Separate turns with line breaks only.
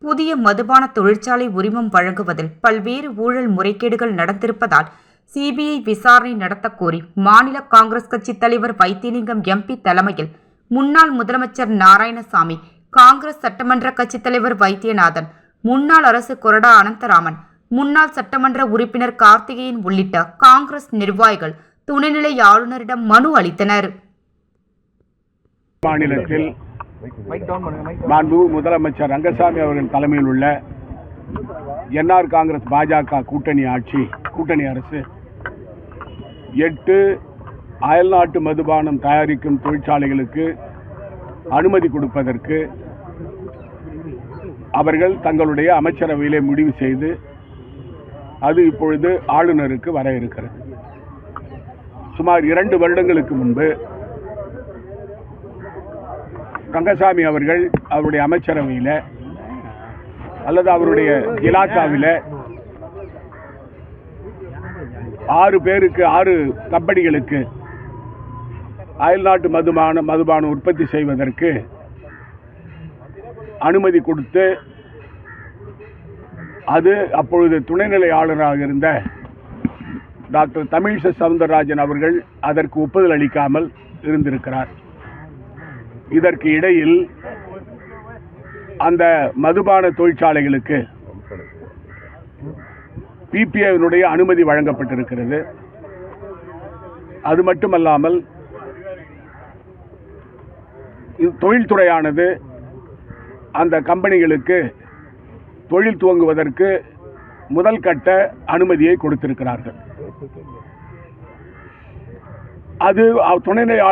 புதிய மதுபான தொழிற்சாலை உரிமம் வழங்குவதில் பல்வேறு ஊழல் முறைகேடுகள் நடந்திருப்பதால் சிபிஐ விசாரணை நடத்தக் கோரி மாநில காங்கிரஸ் கட்சி தலைவர் வைத்திலிங்கம் எம்பி தலைமையில் முன்னாள் முதலமைச்சர் நாராயணசாமி, காங்கிரஸ் சட்டமன்ற கட்சித் தலைவர் வைத்தியநாதன், முன்னாள் அரசு கொறடா அனந்தராமன், முன்னாள் சட்டமன்ற உறுப்பினர் கார்த்திகேயன் உள்ளிட்ட காங்கிரஸ் நிர்வாகிகள் துணைநிலை ஆளுநரிடம் மனு அளித்தனர்.
மாநிலத்தில் மாண்பு முதலமைச்சர் ரங்கசாமி அவர்கள் தலைமையில் உள்ள என்ஆர் காங்கிரஸ் பாஜக கூட்டணி அரசு 8 அயல்நாட்டு மதுபானம் தயாரிக்கும் தொழிற்சாலைகளுக்கு அனுமதி கொடுப்பதற்கு அவர்கள் தங்களுடைய அமைச்சரவையிலே முடிவு செய்து அது இப்பொழுது ஆளுநருக்கு வர இருக்கிறது. சுமார் 2 வருடங்களுக்கு முன்பு ரங்கசாமி அவர்கள் அவருடைய அமைச்சரவையில் அல்லது அவருடைய இலாக்காவில் 6 கம்பெனிகளுக்கு அயல்நாட்டு மதுபானம் உற்பத்தி செய்வதற்கு அனுமதி கொடுத்து அது அப்பொழுது துணைநிலை ஆளுநராக இருந்த டாக்டர் தமிழிசை சவுந்தரராஜன் அவர்கள் அதற்கு ஒப்புதல் அளிக்காமல் இருந்திருக்கிறார். இதற்கு இடையில் அந்த மதுபான தொழிற்சாலைகளுக்கு பிபிஐனுடைய அனுமதி வழங்கப்பட்டிருக்கிறது. அது மட்டுமல்லாமல் தொழில்துறையானது அந்த கம்பெனிகளுக்கு தொழில் துவங்குவதற்கு முதல் கட்ட அனுமதியை கொடுத்திருக்கிறார்கள். அது துணைநிலை